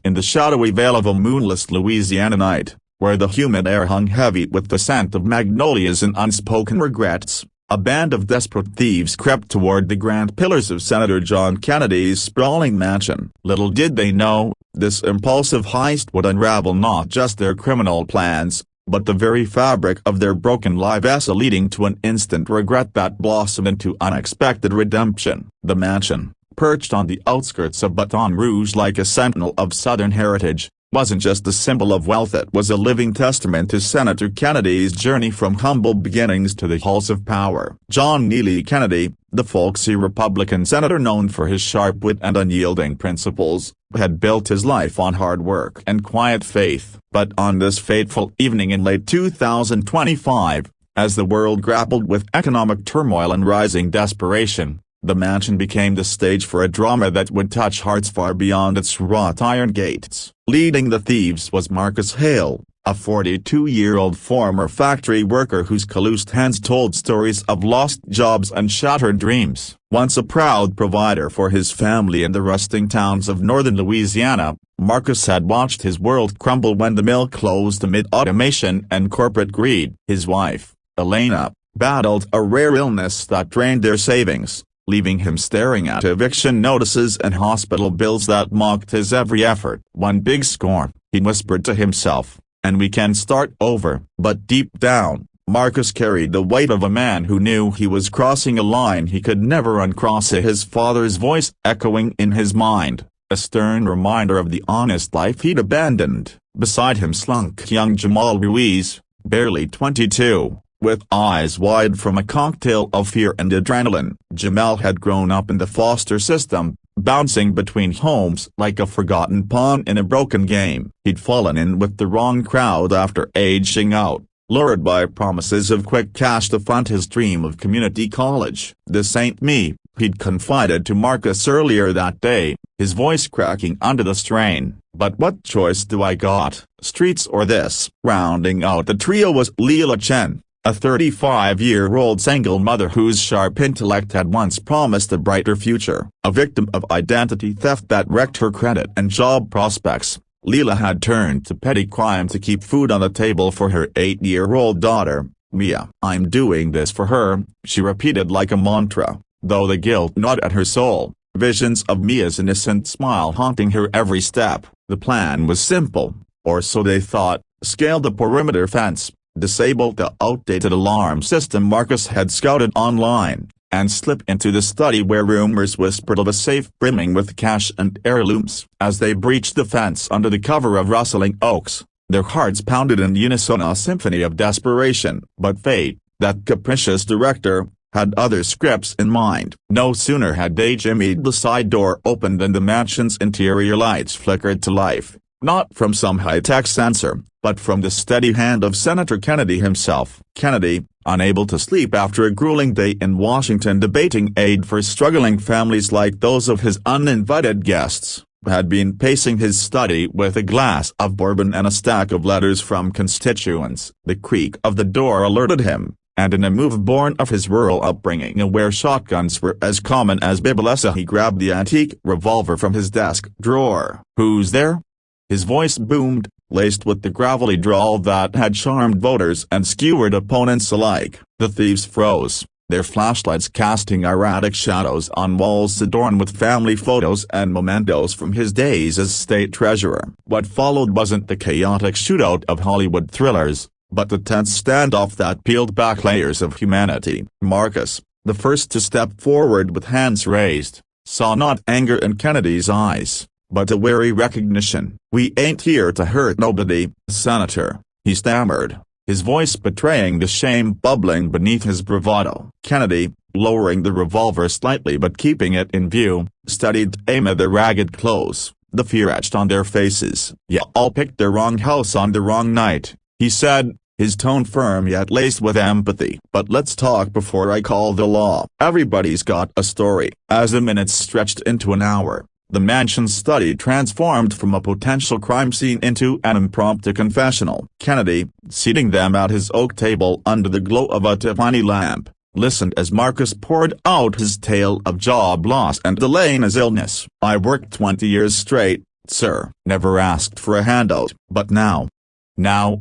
In the shadowy veil of a moonless Louisiana night, where the humid air hung heavy with the scent of magnolias and unspoken regrets, a band of desperate thieves crept toward the grand pillars of Senator John Kennedy's sprawling mansion. Little did they know, this impulsive heist would unravel not just their criminal plans, but the very fabric of their broken lives, leading to an instant regret that blossomed into unexpected redemption. The mansion, perched on the outskirts of Baton Rouge like a sentinel of Southern heritage, wasn't just a symbol of wealth, it was a living testament to Senator Kennedy's journey from humble beginnings to the halls of power. John Neely Kennedy, the folksy Republican senator known for his sharp wit and unyielding principles, had built his life on hard work and quiet faith. But on this fateful evening in late 2025, as the world grappled with economic turmoil and rising desperation, the mansion became the stage for a drama that would touch hearts far beyond its wrought iron gates. Leading the thieves was Marcus Hale, a 42-year-old former factory worker whose calloused hands told stories of lost jobs and shattered dreams. Once a proud provider for his family in the rustling towns of northern Louisiana, Marcus had watched his world crumble when the mill closed amid automation and corporate greed. His wife, Elena, battled a rare illness that drained their savings, leaving him staring at eviction notices and hospital bills that mocked his every effort. One big score, he whispered to himself, and we can start over. But deep down, Marcus carried the weight of a man who knew he was crossing a line he could never uncross. His father's voice echoing in his mind, a stern reminder of the honest life he'd abandoned. Beside him slunk young Jamal Ruiz, barely 22. With eyes wide from a cocktail of fear and adrenaline. Jamal had grown up in the foster system, bouncing between homes like a forgotten pawn in a broken game. He'd fallen in with the wrong crowd after aging out, lured by promises of quick cash to fund his dream of community college. "This ain't me," he'd confided to Marcus earlier that day, his voice cracking under the strain. "But what choice do I got, streets or this?" Rounding out the trio was Leela Chen, a 35-year-old single mother whose sharp intellect had once promised a brighter future. A victim of identity theft that wrecked her credit and job prospects, Leela had turned to petty crime to keep food on the table for her 8-year-old daughter, Mia. "I'm doing this for her," she repeated like a mantra, though the guilt gnawed at her soul, visions of Mia's innocent smile haunting her every step. The plan was simple, or so they thought: scale the perimeter fence, disable the outdated alarm system Marcus had scouted online, and slip into the study where rumors whispered of a safe brimming with cash and heirlooms. As they breached the fence under the cover of rustling oaks, their hearts pounded in unison, a symphony of desperation. But fate, that capricious director, had other scripts in mind. No sooner had they jimmied the side door open than the mansion's interior lights flickered to life, not from some high-tech sensor, but from the steady hand of Senator Kennedy himself. Kennedy, unable to sleep after a grueling day in Washington debating aid for struggling families like those of his uninvited guests, had been pacing his study with a glass of bourbon and a stack of letters from constituents. The creak of the door alerted him, and in a move born of his rural upbringing where shotguns were as common as bibeless, he grabbed the antique revolver from his desk drawer. "Who's there?" His voice boomed, laced with the gravelly drawl that had charmed voters and skewered opponents alike. The thieves froze, their flashlights casting erratic shadows on walls adorned with family photos and mementos from his days as state treasurer. What followed wasn't the chaotic shootout of Hollywood thrillers, but the tense standoff that peeled back layers of humanity. Marcus, the first to step forward with hands raised, saw not anger in Kennedy's eyes, but a wary recognition. "We ain't here to hurt nobody, Senator," he stammered, his voice betraying the shame bubbling beneath his bravado. Kennedy, lowering the revolver slightly but keeping it in view, studied aim at the ragged clothes, the fear etched on their faces. "Ya all picked the wrong house on the wrong night," he said, his tone firm yet laced with empathy. "But let's talk before I call the law." Everybody's got a story. As the minutes stretched into an hour, the mansion's study transformed from a potential crime scene into an impromptu confessional. Kennedy, seating them at his oak table under the glow of a tiny lamp, listened as Marcus poured out his tale of job loss and Elena's illness. "I worked 20 years straight, "Sir, never asked for a handout, but now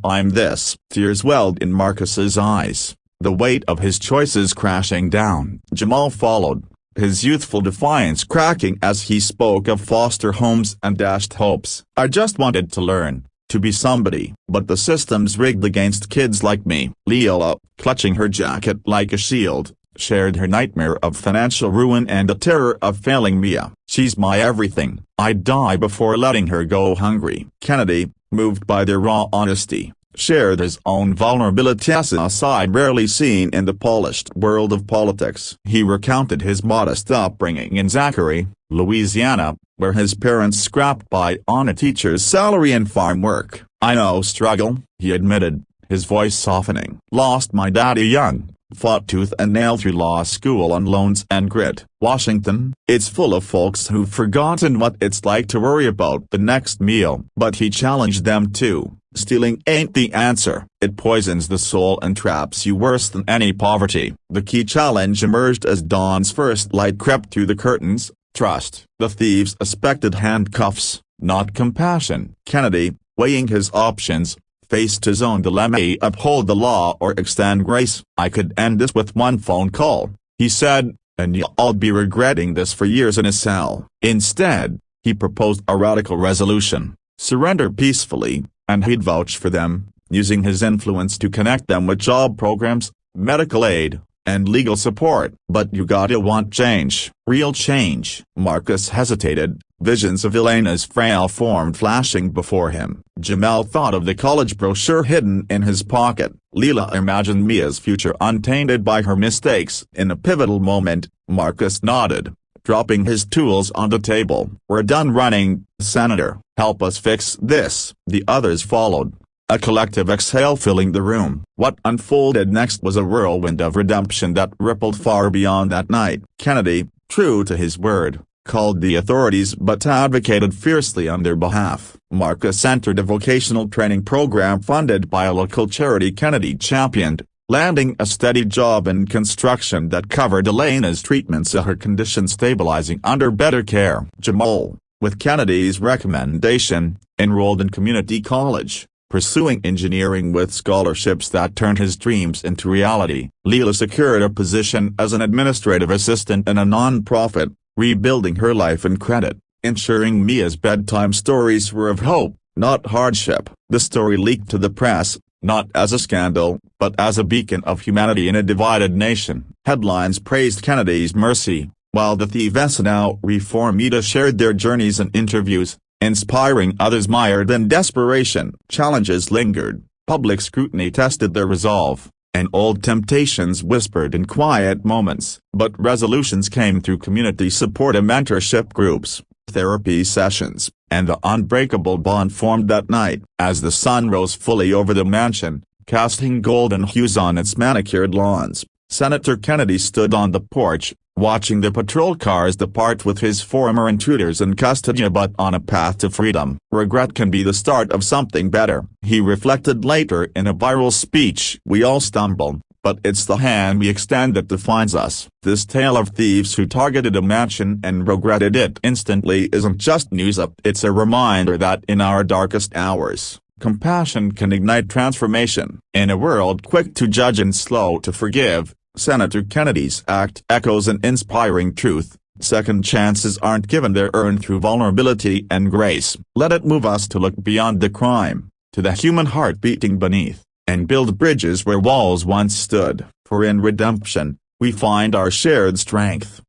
I'm this." Tears welled in Marcus's eyes, the weight of his choices crashing down. Jamal followed, his youthful defiance cracking as he spoke of foster homes and dashed hopes. "I just wanted to learn, to be somebody, but the system's rigged against kids like me." Leela, clutching her jacket like a shield, shared her nightmare of financial ruin and the terror of failing Mia. "She's my everything. I'd die before letting her go hungry." Kennedy, moved by their raw honesty, shared his own vulnerability as a side rarely seen in the polished world of politics. He recounted his modest upbringing in Zachary, Louisiana, where his parents scrapped by on a teacher's salary and farm work. "I know struggle," he admitted, his voice softening. "Lost my daddy young, fought tooth and nail through law school on loans and grit." Washington, it's full of folks who've forgotten what it's like to worry about the next meal. But he challenged them too. "Stealing ain't the answer. It poisons the soul and traps you worse than any poverty." The key challenge emerged as dawn's first light crept through the curtains: trust. The thieves expected handcuffs, not compassion. Kennedy, weighing his options, faced his own dilemma: uphold the law or extend grace. "I could end this with one phone call," he said, "and you'll be regretting this for years in a cell." Instead, he proposed a radical resolution: surrender peacefully, and he'd vouch for them, using his influence to connect them with job programs, medical aid, and legal support. "But you gotta want change, real change." Marcus hesitated, visions of Elena's frail form flashing before him. Jamal thought of the college brochure hidden in his pocket. Leela imagined Mia's future untainted by her mistakes. In a pivotal moment, Marcus nodded, dropping his tools on the table. "We're done running, Senator. Help us fix this." The others followed, a collective exhale filling the room. What unfolded next was a whirlwind of redemption that rippled far beyond that night. Kennedy, true to his word, called the authorities but advocated fiercely on their behalf. Marcus entered a vocational training program funded by a local charity Kennedy championed, landing a steady job in construction that covered Elena's treatments of her condition stabilizing under better care. Jamal, with Kennedy's recommendation, enrolled in community college, pursuing engineering with scholarships that turned his dreams into reality. Leela secured a position as an administrative assistant in a non-profit, rebuilding her life and credit, ensuring Mia's bedtime stories were of hope, not hardship. The story leaked to the press, not as a scandal, but as a beacon of humanity in a divided nation. Headlines praised Kennedy's mercy, while the Thieves now reform media shared their journeys in interviews, inspiring others mired in desperation. Challenges lingered, public scrutiny tested their resolve, and old temptations whispered in quiet moments. But resolutions came through community support and mentorship groups, therapy sessions, and the unbreakable bond formed that night. As the sun rose fully over the mansion, casting golden hues on its manicured lawns, Senator Kennedy stood on the porch, watching the patrol cars depart with his former intruders in custody but on a path to freedom. "Regret can be the start of something better," he reflected later in a viral speech. "We all stumble, but it's the hand we extend that defines us." This tale of thieves who targeted a mansion and regretted it instantly isn't just news, it's a reminder that in our darkest hours, compassion can ignite transformation. In a world quick to judge and slow to forgive, Senator Kennedy's act echoes an inspiring truth: second chances aren't given, they're earned through vulnerability and grace. Let it move us to look beyond the crime, to the human heart beating beneath, and build bridges where walls once stood. For in redemption, we find our shared strength.